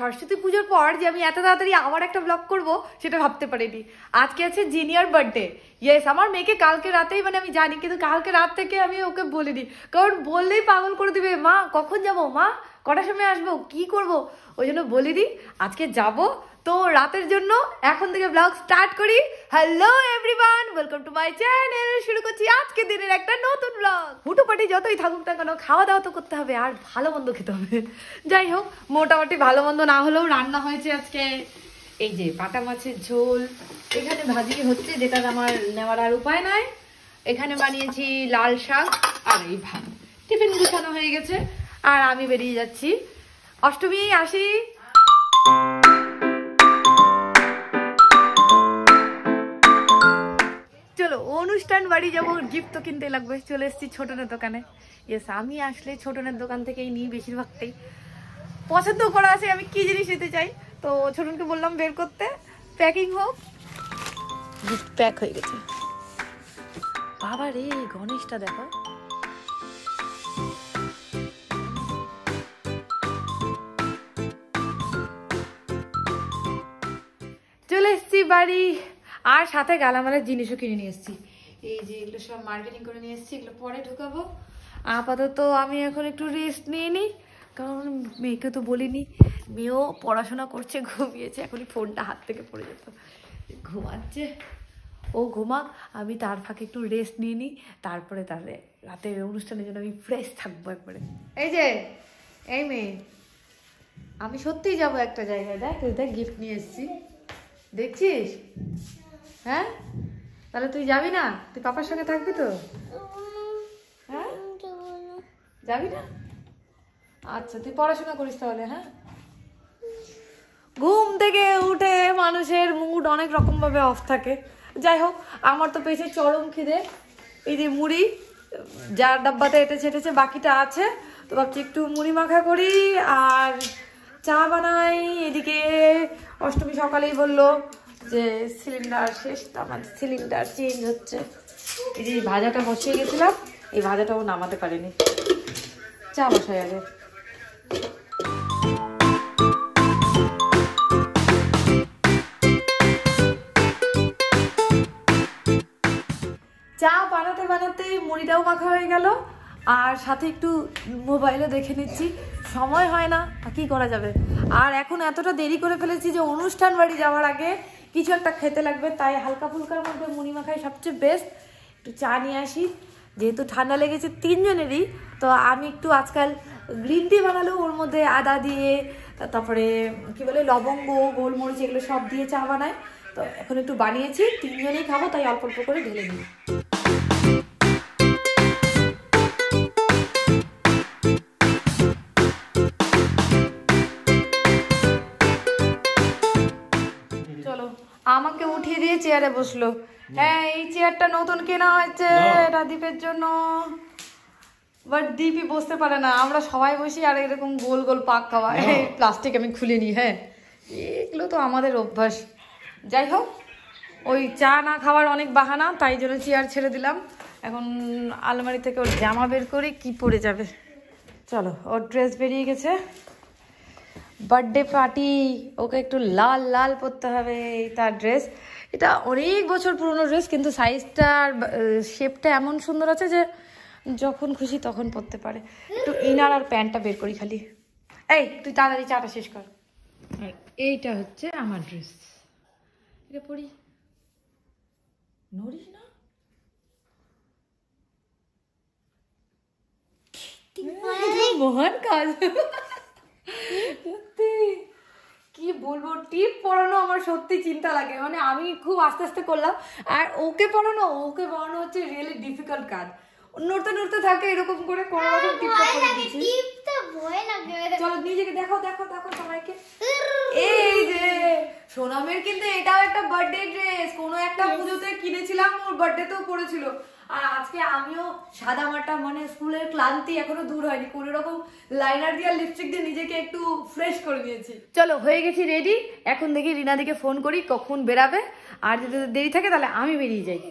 সরস্বতী পুজোর পর যে আমি এত তাড়াতাড়ি আবার একটা ব্লগ করব সেটা ভাবতে পারিনি। আজকে আছে জিনিয়ার বার্থডে। ইয়েস, আমার মেয়েকে কালকে রাতেই মানে আমি জানি, কিন্তু কালকে রাত থেকে আমি ওকে বলিনি, কারণ বললেই পাগল করে দিবে। মা কখন যাব, মা কটার সময় আসবো, কি করব, ওই জন্য বলিনি। আজকে যাব তো রাতের জন্য এখন থেকে ব্লগ স্টার্ট করি। Hello everyone, welcome to my channel. শুরু করছি আজকে দিনের একটা নতুন ব্লগ। হুটোপাটি যতই থাকুক না কেন, খাওয়া দাওয়া তো করতে হবে আর ভালো মন্দ খেতে হবে। যাই হোক, মোটামুটি ভালো মন্দ না হলেও রান্না হয়েছে আজকে। এই যে পাটা মাছের ঝোল, এখানে ভাজি হচ্ছে, যেটা আমার নেওয়ার আর উপায় নাই। এখানে বানিয়েছি লাল শাক আর এই ভাত। টিফিন গুছানো হয়ে গেছে আর আমি বেরিয়ে যাচ্ছি। অষ্টমী আসি। চলো অনুষ্ঠান বাড়ি যাবো, গিফট তো কিনতে লাগবে। চলে এসেছি ছোটনের দোকানে। ইয়েস, আমি আসলে ছোটনের দোকান থেকেই নিই বেশিরভাগটাই। পছন্দ করা আছে আমি কি জিনিস নিতে চাই, তো ছোটনকে বললাম বের করতে, প্যাকিং হোক। গিফট প্যাক হয়ে গেছে। বাবা রে, গণেশটা দেখো। চলে এসছি বাড়ি, আর সাথে গালামালের জিনিসও কিনে নিয়ে এসেছি। এই যে এগুলো সব মার্কেটিং করে নিয়ে এসেছি, এগুলো পরে ঢুকাবো। আপাতত আমি এখন একটু রেস্ট নিয়ে নিই, কারণ মেয়েকে তো বলিনি। মেয়েও পড়াশোনা করছে, ঘুমিয়েছে, এখনই ফোনটা হাত থেকে পড়ে যেত। ঘুমাচ্ছে, ও ঘুমাক, আমি তার ফাঁকে একটু রেস্ট নিয়ে নিই, তারপরে তাহলে রাতের অনুষ্ঠানের জন্য আমি ফ্রেশ থাকবো একবারে। এই যে এই মেয়ে, আমি সত্যিই যাবো একটা জায়গায়। দেখ দেখ, গিফট নিয়ে এসেছি, দেখছিস? হ্যাঁ, তাহলে তুই যাবি না? তুই পাপার সঙ্গে থাকবি তো? হ্যাঁ, যাবি না? আচ্ছা, তুই পড়াশোনা করিস তাহলে। হ্যাঁ, ঘুম থেকে উঠে মানুষের মুড অনেক রকম ভাবে অফ থাকে। যাই হোক, আমার তো পেয়েছে চরম খিদে। এই যে মুড়ি, যার ডাব্বাতে এটেছে এটেছে, বাকিটা আছে, তো ভাবছি একটু মুড়ি মাখা করি আর চা বানাই। এদিকে অষ্টমী সকালেই বললো যে সিলিন্ডার শেষ, তো আমার সিলিন্ডার চেঞ্জ হচ্ছে। এই যে ভাজাটা বসিয়ে গেছিলাম, এই ভাজাটাও নামাতে পারিনি। চা বসাই আগে। চা বানাতে বানাতে মুড়িটাও মাখা হয়ে গেল, আর সাথে একটু মোবাইলে দেখে নিচ্ছি। সময় হয় না, কি করা যাবে। আর এখন এতটা দেরি করে ফেলেছি যে অনুষ্ঠান বাড়ি যাওয়ার আগে কিছু একটা খেতে লাগবে, তাই হালকা ফুলকার মধ্যে মুড়ি মাখাই সবচেয়ে বেস্ট। একটু চা নিয়ে আসি, যেহেতু ঠান্ডা লেগেছে তিনজনেরই, তো আমি একটু আজকাল গ্রিন টি বানালেও ওর মধ্যে আদা দিয়ে, তারপরে কি বলে লবঙ্গ, গোলমরিচ, এগুলো সব দিয়ে চা বানাই। তো এখন একটু বানিয়েছি, তিনজনেই খাবো, তাই অল্প অল্প করে ঢেলে নিই। চলো, আমাকে উঠিয়ে দিয়ে চেয়ারে বসলো। হ্যাঁ, এই চেয়ারটা নতুন কেনা হয়েছে, এটা দীপের জন্য। বাট দীপই বসতে পারে না, আমরা সবাই বসি আর এরকম গোল গোল পাক খাওয়া। প্লাস্টিক আমি খুলে নিই। হ্যাঁ, এগুলো তো আমাদের অভ্যাস। যাই হোক, ওই চা না খাওয়ার অনেক বাহানা, তাই জন্য চেয়ার ছেড়ে দিলাম। এখন আলমারি থেকে ওর জামা বের করে কি পরে যাবে। চলো, ওর ড্রেস বেরিয়ে গেছে, বার্থডে পার্টি, ওকে একটু লাল লাল পরতে হবে। তার ড্রেস, এটা অনেক বছর পুরনো ড্রেস, কিন্তু সাইজটার শেপটা এমন সুন্দর আছে যে যখন খুশি তখন পরতে পারে। একটু ইনার আর প্যান্টটা বের করি খালি। এই তুই তাড়াতাড়ি চাটা শেষ কর। আর এইটা হচ্ছে আমার ড্রেস, এটা পরি। নড়িস না, মহান কাজ। সত্যি কি বলবো, টিপ পরানো আমার সত্যি চিন্তা লাগে। মানে আমি খুব আস্তে আস্তে করলাম, আর ওকে পরানো হচ্ছে রিয়েলি ডিফিকাল্ট কাজ। নড়তে নড়তে থাকে, এরকম করে কোনো রকম টিপটা করে দিচ্ছি। চলো নিজেকে দেখো দেখো দেখো সবাইকে। এই যে সোনামের কিন্তু এটাও একটা বার্থডে ড্রেস, কোনো একটা পুজোতে কিনেছিলাম, ওর বার্থডেতেও পরেছিল। আর আজকে আমিও সাদা মাটা, মানে স্কুলের ক্লান্তি এখনো দূর হয়নি, কোনো রকম লাইনার দিয়ে লিপস্টিক দিয়ে নিজেকে একটু ফ্রেশ করে নিয়েছি। চলো, হয়ে গেছি রেডি। এখন দেখি রিনাদিকে ফোন করি কখন বেরাবে, আর যদি দেরি থাকে তাহলে আমি বেরিয়ে যাই।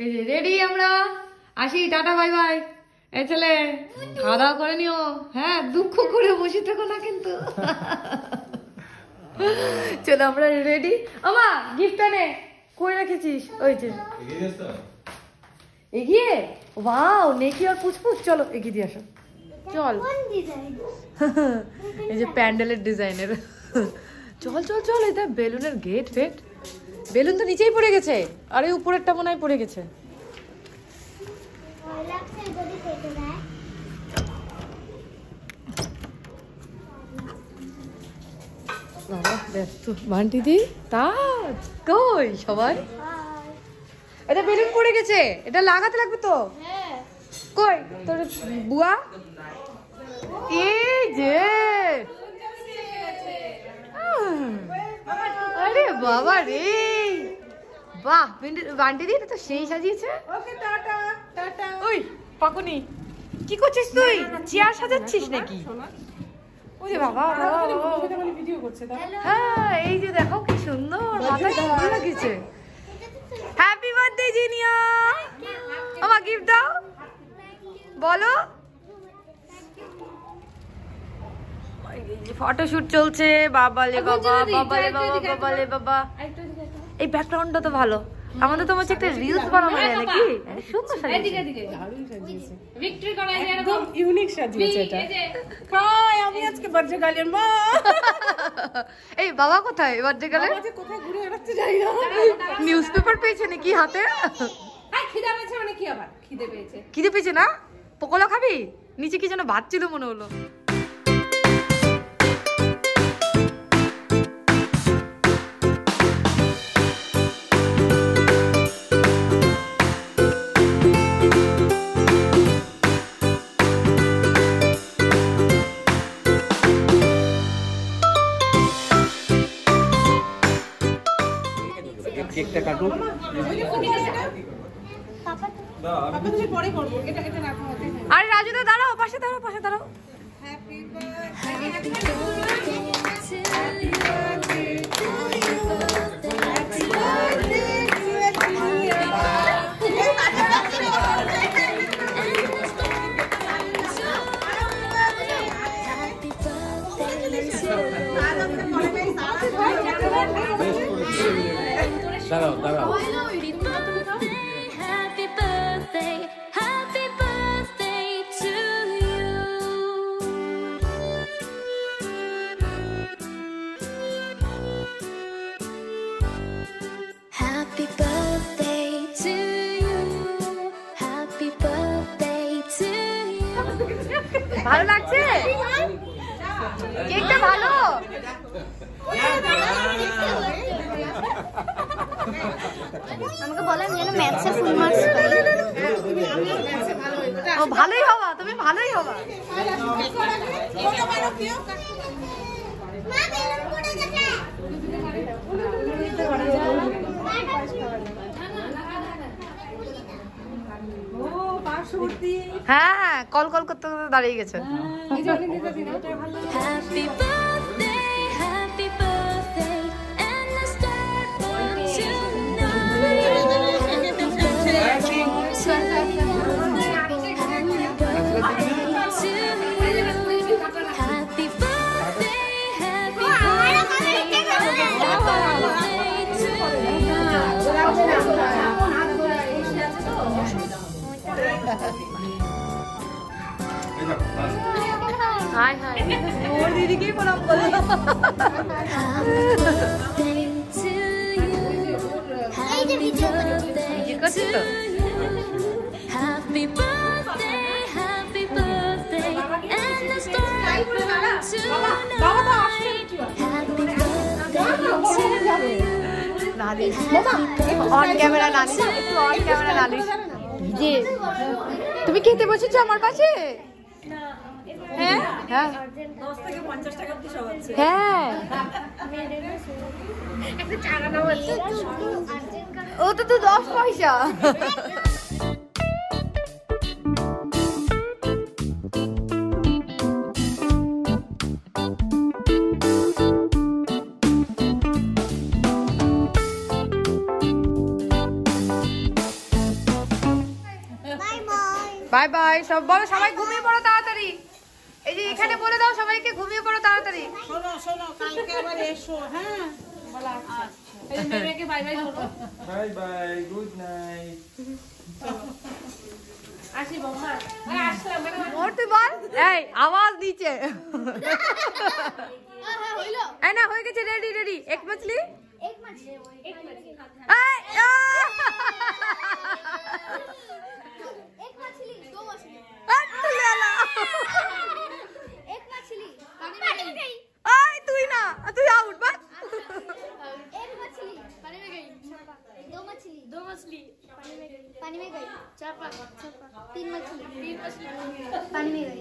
এই যে রেডি আমরা, আসি, টাটা বাই বাই। এই ছেলে, খাওয়া দাওয়া করে নিও। হ্যাঁ, দুঃখ করে বসে থেকো না কিন্তু। চলো আমরা রেডি। আমা গিফটটা নে, কই রেখেছিস? ওই যে এগিয়ে। ওয়াও, নেকি আর পুচপুচ, চলো এগিয়ে দিয়ে আসো। চল। এই যে প্যান্ডেলের ডিজাইনের। চল চল চল, এটা বেলুনের গেট ফেট। বেলুন তো নিচেই পড়ে গেছে, আর এই উপরেরটা মনে হয় পড়ে গেছে। বাবা ব্যস্ত। বান্টি দি, তাজ কই সবাই? এটা বেলুন পড়ে গেছে, এটা লাগাতে লাগবে তো। কই তোর বুয়া? এই যে, আরে বাবা রে, বাহ বান্টি দি, এটা তো সেই সাজিয়েছে। ওই পাকুনি, কি করছিস তুই? চেয়ার সাজাচ্ছিস নাকি? ওই যে বাবা, হ্যাঁ এই যে দেখো কি সুন্দর, মাথায় ফুল লাগিয়েছে। Happy birthday Jinia. আমার গিফট দাও, বলো। ফটোশুট চলছে। বাবালে বাবা, বাবালে বাবা, বাবালে বাবা। এই ব্যাকগ্রাউন্ডটা তো ভালো। আমাদের তো হচ্ছে একটা রিলস বানানো যায় নাকি? সুন্দর সাজিয়েছে। ভিক্টরি করা যায়, একদম ইউনিক সাজিয়েছে এটা। আমি আজকে বার্থডে গালে মা। এই বাবা কোথায়? বার্থডে গালে কোথায় ঘুরে বেড়াচ্ছে জানি না। নিউজ পেপার পেয়েছে নাকি হাতে? খিদে পেয়েছে মানে কি আবার? খিদে পেয়েছে না? পকোড়া খাবি? নিচে কি যেন ভাত ছিল মনে হলো। কেকটা কাটুন। আরে রাজু দা দাঁড়াও, পাশে দাঁড়াও, পাশে দাঁড়াও। দাঁড়াও দাঁড়াও। ভালো লাগছে? কেকটা ভালো? আমাকে বলে আমি যেন ম্যাথসে ফুল মার্কস পাই। ও ভালোই হবা, তুমি ভালোই হবা। হ্যাঁ হ্যাঁ, কল কল করতে করতে দাঁড়িয়ে গেছে। হাই হাই, ওর দিদিকেই প্রণাম করো। এই যে ভিডিও করছিস তো? অন ক্যামেরা নালিশ, একটু অন ক্যামেরা নালিশ। যে তুমি খেতে বসেছো আমার পাশে? হ্যাঁ হ্যাঁ হ্যাঁ, ও তো 10 পয়সা। বাই বাই, সব বলো, সবাই ঘুমিয়ে পড়ো তাড়াতাড়ি। এই যে এখানে বলে দাও সবাইকে ঘুমিয়ে পড়ো তাড়াতাড়ি। শোনো শোনো কালকে আবার এসো হ্যাঁ বলা আচ্ছা এই মেয়েকে বাই বাই বলো বাই বাই গুড নাইট আসি বম্মা আসলাম মানে মোর তুই বল এই আওয়াজ নিচে এই না হয়ে গেছে রেডি রেডি এক মছলি एक मछली এই एक मछली दो मछली एक मछली पानी में गई তুই না তুই আউট বাস एक मछली पानी में गई दो मछली पानी में गई चापा तीन मछली पानी में गई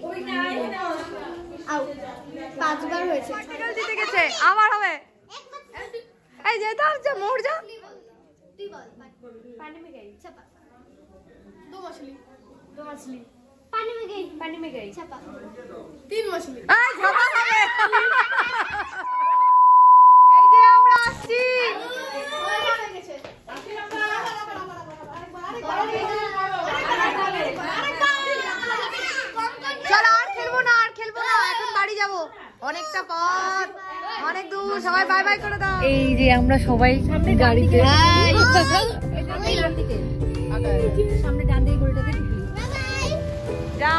आउट 5 बार হয়েছে প্র্যাকটিক্যাল জিতে গেছে আবার হবে एक मछली এই যে দাও যে মোর যা तू बोल पानी में गई चापा दो मछली पानी में गई चापा তিন মছলি এই ঝগড়া হবে এই যে আমরা আসছি চলো আর খেলবো না এখন বাড়ি যাব অনেকটা পথ অনেক দূর সবাই বাই বাই করে দাও এই যে আমরা সবাই সামনে গাড়িতে সামনে ডান দিকে গড়িটাতে যা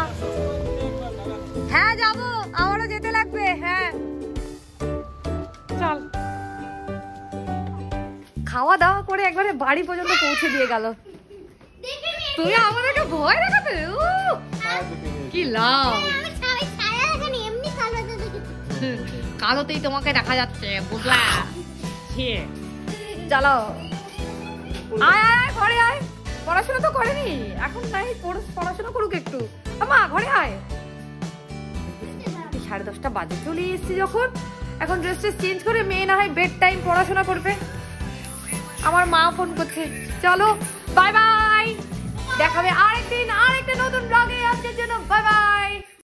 হ্যাঁ যাবো আমারও যেতে লাগবে হ্যাঁ চল খাওয়া দাওয়া করে একবারে বাড়ি পর্যন্ত পৌঁছে দিয়ে গেল তুমি আমাদেরকে ভয় দেখাতে কি লাভ কালোতেই তোমাকে দেখা যাচ্ছে বুঝলা চলো আয় আয় ঘরে আয় পড়াশোনা তো করেনি এখন নাই পড়াশোনা করুক একটু মা ঘরে আয় 10:30 বাজে চলে এসেছি যখন এখন ড্রেসটা চেঞ্জ করে মেয়ে না হয় বেড টাইম পড়াশোনা করবে আমার মা ফোন করছে চলো বাই বাই দেখাবে আরেকদিন আরেকটা নতুন ব্লগে আজকের জন্য বাই বাই